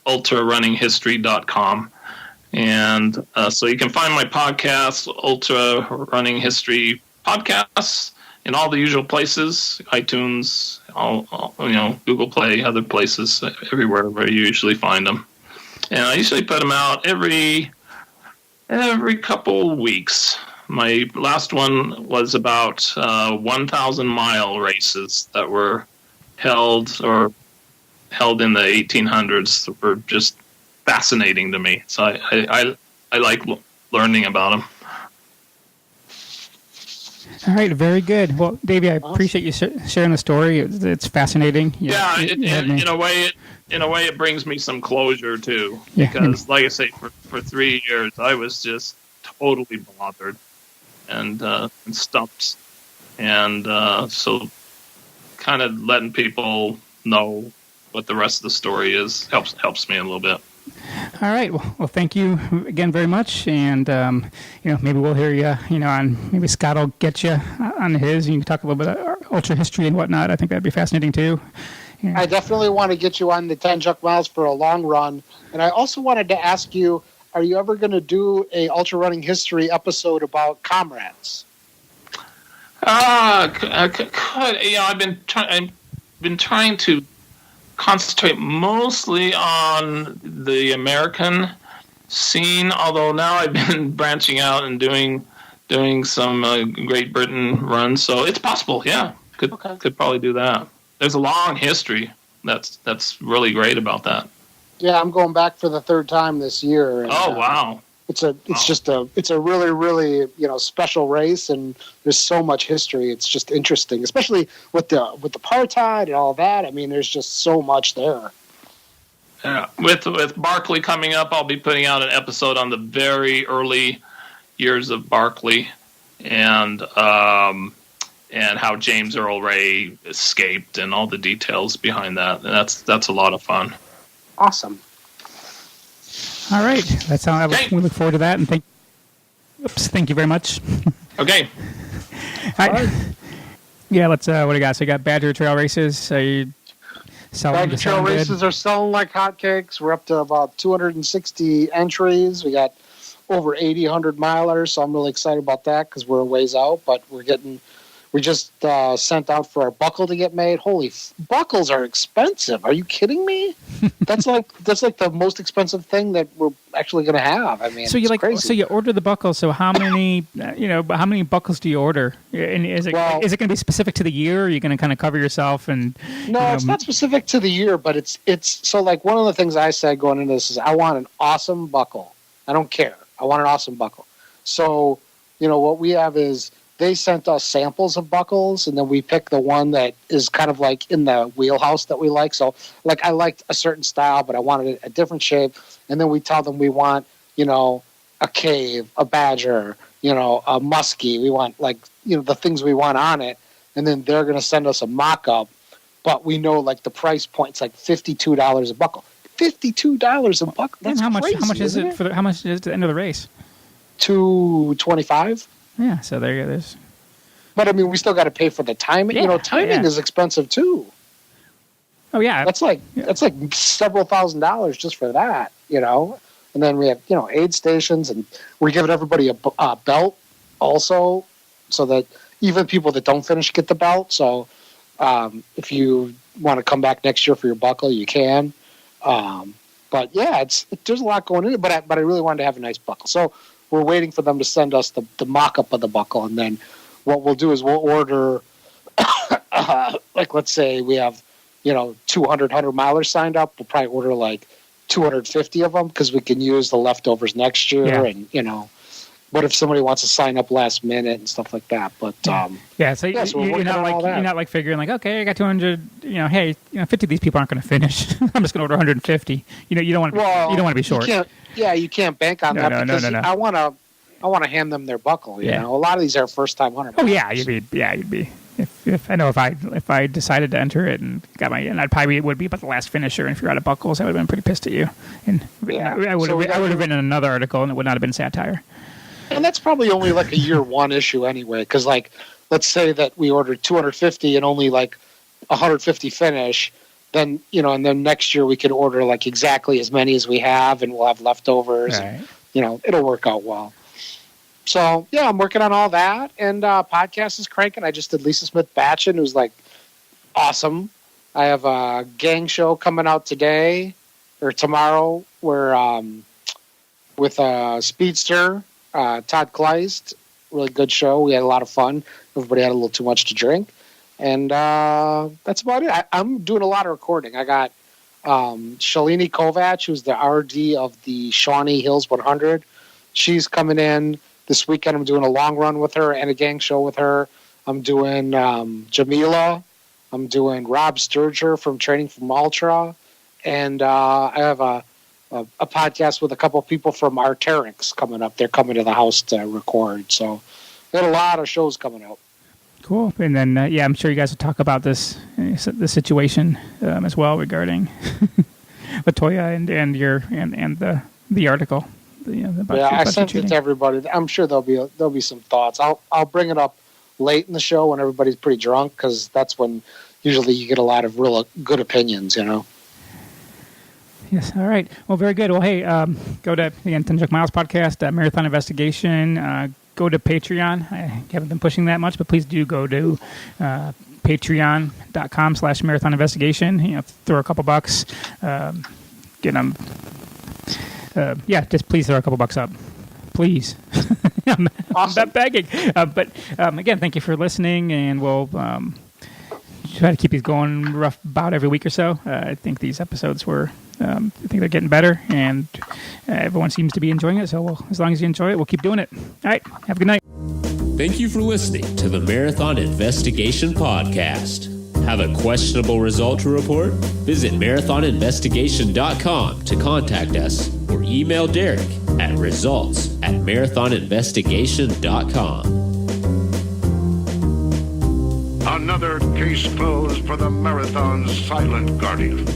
ultrarunningshistory.com. And so you can find my podcast, Ultra Running History Podcasts, in all the usual places, iTunes, Google Play, other places, everywhere where you usually find them. And I usually put them out every couple weeks. My last one was about 1,000-mile races that were held in the 1800s that were just fascinating to me. So I like learning about them. All right, very good. Well, Davey, I appreciate you sharing the story. It's fascinating. Yeah, in a way, it brings me some closure too. Because, like I say, for 3 years, I was just totally bothered and stumped, and so kind of letting people know what the rest of the story is helps me a little bit. All right. Well, thank you again very much, and maybe we'll hear you. Maybe Scott will get you on his, and you can talk a little bit about ultra history and whatnot. I think that'd be fascinating too. Yeah. I definitely want to get you on the 10 Chuck miles for a long run, and I also wanted to ask you: are you ever going to do a ultra running history episode about comrades? I've been trying to concentrate mostly on the American scene, although now I've been branching out and doing some Great Britain runs, so it's possible. Yeah, could probably do that. There's a long history that's really great about that. Yeah, I'm going back for the third time this year. And, wow! It's a really, really special race, and there's so much history. It's just interesting, especially with the apartheid and all that. I mean, there's just so much there. Yeah, with Barkley coming up, I'll be putting out an episode on the very early years of Barkley and how James Earl Ray escaped and all the details behind that. And that's a lot of fun. Awesome. All right, that's how we look forward to that, and thank you very much. Okay. All right. Yeah, let's. What do you got? So you got Badger Trail races. selling. The trail races are selling like hotcakes. We're up to about 260 entries. We got over 80 100-milers, so I'm really excited about that because we're a ways out, but we just sent out for our buckle to get made. Buckles are expensive. Are you kidding me? That's like the most expensive thing that we're actually going to have. I mean, crazy. So you order the buckle. So how many, how many buckles do you order? And is it going to be specific to the year? Or are you going to kind of cover yourself? And no, it's not specific to the year, but it's so like one of the things I said going into this is I want an awesome buckle. I don't care. I want an awesome buckle. So, what we have is they sent us samples of buckles, and then we pick the one that is kind of like in the wheelhouse that we like. So, like, I liked a certain style, but I wanted a different shape. And then we tell them we want, a cave, a badger, a muskie. We want, the things we want on it. And then they're going to send us a mock-up. But we know, the price point's like $52 a buckle. $52 a buckle. That's crazy. How much is it how much is it at the end of the race? $225. Yeah, so there it is. But I mean, we still got to pay for the timing. Yeah, timing is expensive too. Oh yeah, that's like several $1,000s just for that. And then we have aid stations, and we're giving everybody a belt also, so that even people that don't finish get the belt. So if you want to come back next year for your buckle, you can. But yeah, there's a lot going in it. But I really wanted to have a nice buckle. So we're waiting for them to send us the mock-up of the buckle, and then what we'll do is we'll order, let's say we have, 200 100-milers signed up. We'll probably order 250 of them because we can use the leftovers next year. Yeah. And, what if somebody wants to sign up last minute and stuff like that? But so you're not figuring okay, I got 200. Hey, 50 of these people aren't going to finish. I'm just going to order 150. You don't want to be short. You can't bank on that because no. I want to hand them their buckle. You know, a lot of these are first time 100. Oh yeah, you'd be. If I know if I decided to enter it and got and I'd probably would be about the last finisher. And if you're out of buckles, I would have been pretty pissed at you. And I would have written another article, and it would not have been satire. And that's probably only a year one issue anyway, because let's say that we ordered 250 and only 150 finish, then and then next year we could order exactly as many as we have, and we'll have leftovers. Right. And, it'll work out well. So yeah, I'm working on all that, and podcast is cranking. I just did Lisa Smith Batchin, who's awesome. I have a gang show coming out today or tomorrow, where with Speedster. Todd Kleist, really good show. We had a lot of fun. Everybody had a little too much to drink. And that's about it. I'm doing a lot of recording. I got Shalini Kovac, who's the RD of the Shawnee Hills 100. She's coming in this weekend. I'm doing a long run with her and a gang show with her. I'm doing Jamila. I'm doing Rob Sturger from Training from Ultra. And I have a podcast with a couple of people from Arterix coming up. They're coming to the house to record. So we got a lot of shows coming out. Cool. And then, I'm sure you guys will talk about the situation as well regarding Latoya and the article. I sent it to everybody. I'm sure there'll be some thoughts. I'll bring it up late in the show when everybody's pretty drunk, because that's when usually you get a lot of real good opinions, Yes. All right. Well, very good. Well, hey, go to the 10 Miles podcast, Marathon Investigation. Go to Patreon. I haven't been pushing that much, but please do go to patreon.com/Marathon Investigation. Throw a couple bucks. Get them. Just please throw a couple bucks up. Please. I'm not begging. But again, thank you for listening, and we'll try to keep these going about every week or so. I think these episodes were... I think they're getting better, and everyone seems to be enjoying it. So as long as you enjoy it, we'll keep doing it. All right. Have a good night. Thank you for listening to the Marathon Investigation Podcast. Have a questionable result to report? Visit marathoninvestigation.com to contact us, or email Derek at results@marathoninvestigation.com. Another case closed for the Marathon's silent guardian.